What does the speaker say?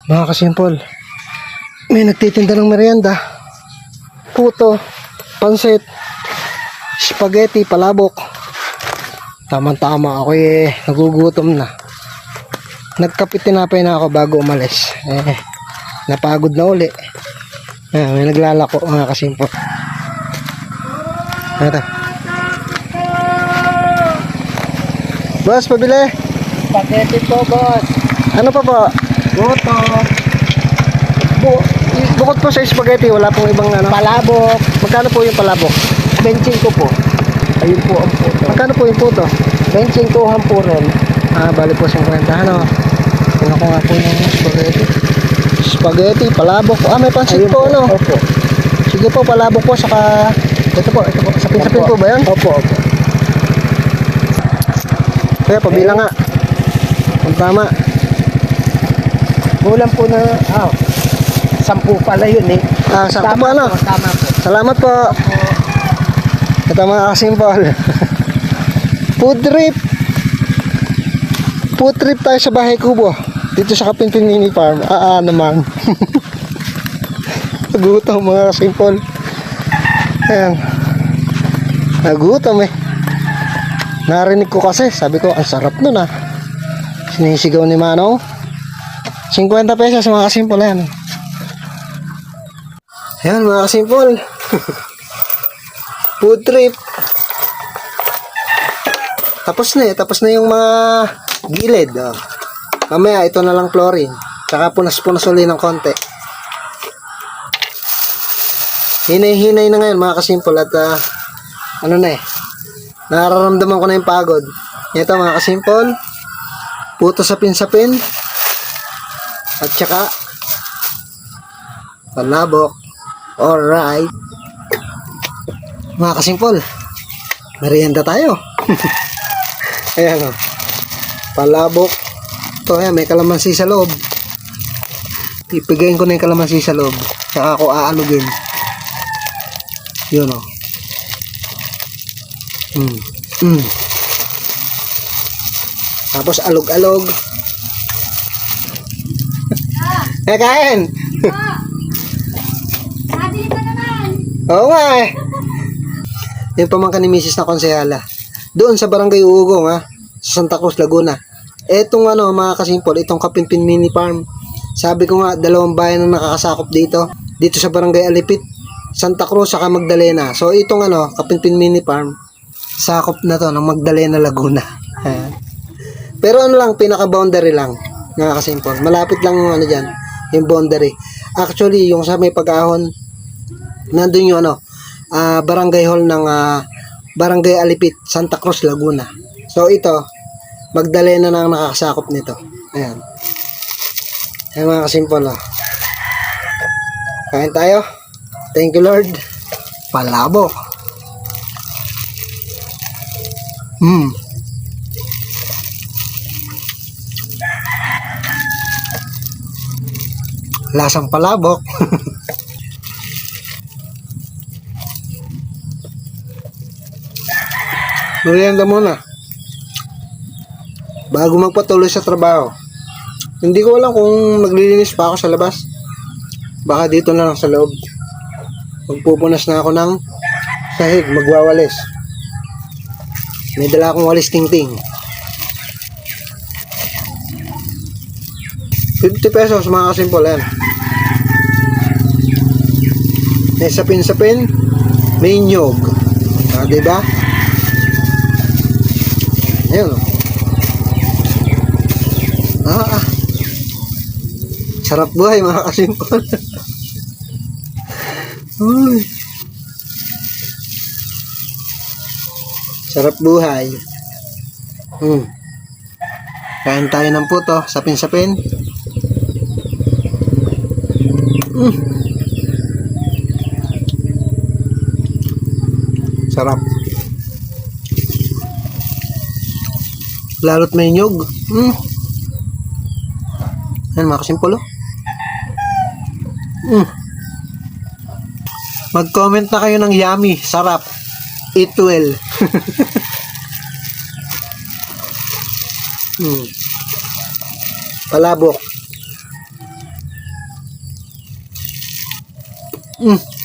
Mga kasimpol, may nagtitinda ng merienda. Puto, pansit, spaghetti, palabok. Tama-tama ako nagugutom na. Nagkapit tinapay na ako bago umalis. Napagod na uli. May naglalako mga kasimpol. Ito. Boss, pabili. Spaghetti po, boss. Ano pa po? Buto. Bukod po sa spaghetti, wala pong ibang ano? Palabok. Magkano po yung palabok? 25 po. Ayun po ang puto. Magkano po yung puto? 25 ang po rin. Bali po 50. Ano? Tingnan ko nga po yung spaghetti. Spaghetti, palabok. May pansit Ayun po, ano? Opo. Sige po, palabok po, saka ito po. Sapin-sapin po ba yan? Opo. Kaya, pabila nga. Kung tama. Kulang po na, 10 pala yun eh. Sakto po, ano? Tama po. Salamat po. Ito mga kasimpol. Food trip. Food trip tayo sa Bahay Kubo. Dito sa Kapinpin Mini Farm. Naman. Nagutom mga kasimpol. Ayan. Nagutom eh. Narinig ko kasi. Sabi ko, ang sarap nun ah. Sinisigaw ni Manong. 50 pesos mga kasimpol. Ayan. Ayan mga kasimpol. Food trip. Tapos na yung mga gilid. Mamaya ito na lang chlorine. Tsaka punas-punas uli ng konti. Hinay-hinay na ngayon mga kasimpol. At nararamdaman ko na yung pagod. Ito mga kasimpol. Puto sapin-sapin. At tsaka palabok. Alright. Mga kasimpol, merienda tayo. Ayan o. Palabok. Ito, ayan, may kalamansi sa loob. Ipigayin ko na yung kalamansi sa loob. Tsaka ako aalugin. Yun o. Tapos alog-alog. Kain! Oo nga eh. Yung pamangkin ni Mrs. na konsehala. Doon sa Barangay Uugong sa Santa Cruz, Laguna. Etong mga kasimpol, itong Kapinpin Mini Farm. Sabi ko nga, 2 bayan na nakakasakop dito. Dito sa Barangay Alipit, Santa Cruz, saka Magdalena. So itong Kapinpin Mini Farm, sakop na to ng Magdalena, Laguna. Pero lang, pinaka-boundary lang, mga kasimpol. Malapit lang yung dyan, yung boundary. Actually, yung sa may pag-ahon, nandun yung barangay hall ng Barangay Alipit, Santa Cruz, Laguna. So ito, Magdalena na ang nakakasakop nito. Ayan. Ayan mga kasimpol. Kain tayo. Thank you Lord. Palabok. Lasang palabok. Merienda muna bago magpatuloy sa trabaho. Hindi ko alam kung maglilinis pa ako sa labas. Baka dito na lang sa loob. Magpupunas na ako ng sahig, magwawalis. May dala akong walis ting-ting. 50 pesos mga kasimpol yan. May sapin-sapin, may nyog. Diba? Ayun o. Sarap buhay mga kasimpol. Uy. Sarap buhay. Kain tayo ng puto, sapin-sapin. Sarap. Lalo't may nyog. Ayan mga kasimpol. Mag-comment na kayo ng yummy, sarap, eat well. Palabok. Mm.